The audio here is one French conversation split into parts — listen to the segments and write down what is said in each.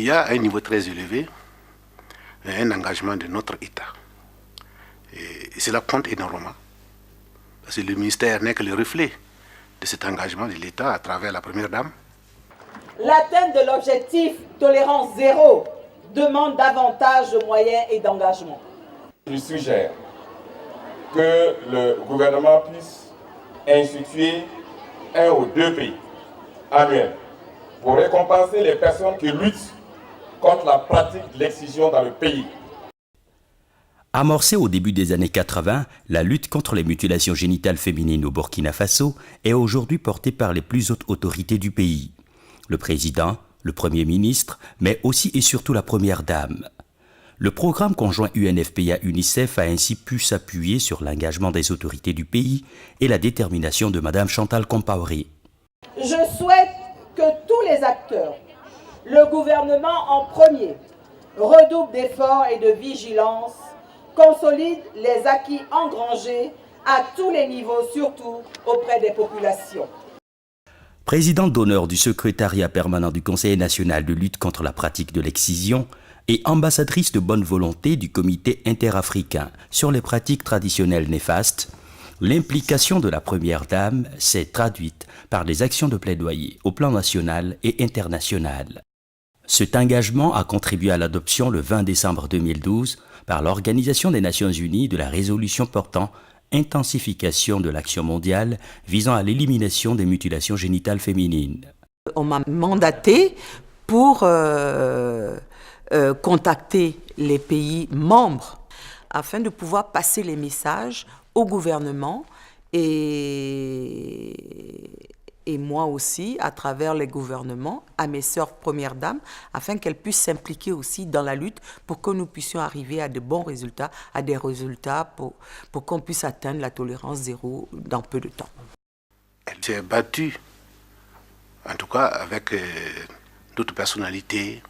y a un niveau très élevé, un engagement de notre État. Et cela compte énormément. Parce que le ministère n'est que le reflet de cet engagement de l'État à travers la Première Dame. L'atteinte de l'objectif tolérance zéro demande davantage de moyens et d'engagement. Je suggère que le gouvernement puisse instituer 1 ou 2 prix annuels pour récompenser les personnes qui luttent contre la pratique de l'excision dans le pays. Amorcée au début des années 80, la lutte contre les mutilations génitales féminines au Burkina Faso est aujourd'hui portée par les plus hautes autorités du pays. Le président, le premier ministre, mais aussi et surtout la première dame. Le programme conjoint UNFPA-UNICEF a ainsi pu s'appuyer sur l'engagement des autorités du pays et la détermination de Mme Chantal Compaoré. Je souhaite que tous les acteurs, le gouvernement en premier, redoublent d'efforts et de vigilance, consolident les acquis engrangés à tous les niveaux, surtout auprès des populations. Présidente d'honneur du secrétariat permanent du Conseil national de lutte contre la pratique de l'excision et ambassadrice de bonne volonté du comité interafricain sur les pratiques traditionnelles néfastes, l'implication de la Première Dame s'est traduite par des actions de plaidoyer au plan national et international. Cet engagement a contribué à l'adoption le 20 décembre 2012 par l'Organisation des Nations Unies de la résolution portant intensification de l'action mondiale visant à l'élimination des mutilations génitales féminines. On m'a mandaté pour contacter les pays membres afin de pouvoir passer les messages au gouvernement et moi aussi, à travers les gouvernements, à mes sœurs premières dames, afin qu'elles puissent s'impliquer aussi dans la lutte pour que nous puissions arriver à de bons résultats, à des résultats pour qu'on puisse atteindre la tolérance zéro dans peu de temps. Elle s'est battue, en tout cas avec d'autres personnalités,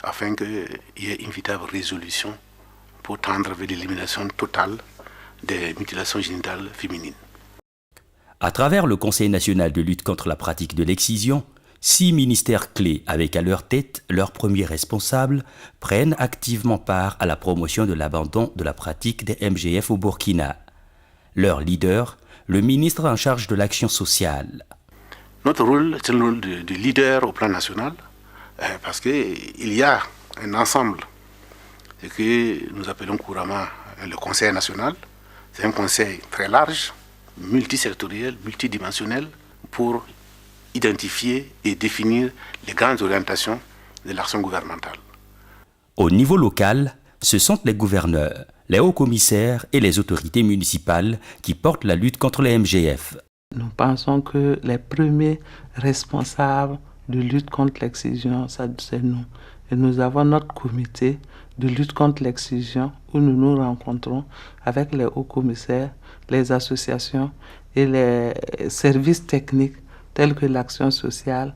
afin qu'il y ait une véritable résolution pour tendre vers l'élimination totale des mutilations génitales féminines. À travers le Conseil national de lutte contre la pratique de l'excision, 6 ministères clés avec à leur tête leurs premiers responsables prennent activement part à la promotion de l'abandon de la pratique des MGF au Burkina. Leur leader, le ministre en charge de l'action sociale. Notre rôle, c'est le rôle de leader au plan national, parce qu'il y a un ensemble, ce que nous appelons couramment le Conseil national. C'est un conseil très large, multisectoriel, multidimensionnel, pour identifier et définir les grandes orientations de l'action gouvernementale. Au niveau local, ce sont les gouverneurs, les hauts commissaires et les autorités municipales qui portent la lutte contre les MGF. Nous pensons que les premiers responsables de lutte contre l'excision, c'est nous. Et nous avons notre comité de lutte contre l'excision où nous nous rencontrons avec les hauts commissaires, les associations et les services techniques tels que l'action sociale.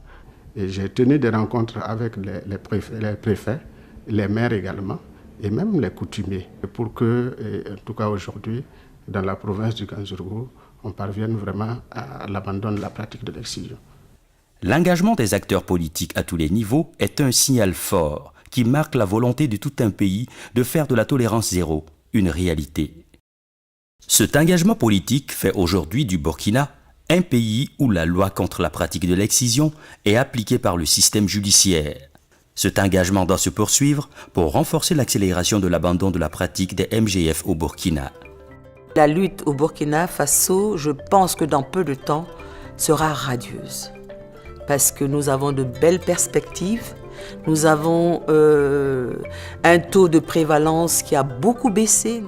Et j'ai tenu des rencontres avec les préfets, les maires également, et même les coutumiers, pour que, en tout cas aujourd'hui, dans la province du Ganzourgou, on parvienne vraiment à l'abandon de la pratique de l'excision. L'engagement des acteurs politiques à tous les niveaux est un signal fort qui marque la volonté de tout un pays de faire de la tolérance zéro une réalité. Cet engagement politique fait aujourd'hui du Burkina un pays où la loi contre la pratique de l'excision est appliquée par le système judiciaire. Cet engagement doit se poursuivre pour renforcer l'accélération de l'abandon de la pratique des MGF au Burkina. La lutte au Burkina Faso, je pense que dans peu de temps, sera radieuse. Parce que nous avons de belles perspectives, nous avons un taux de prévalence qui a beaucoup baissé.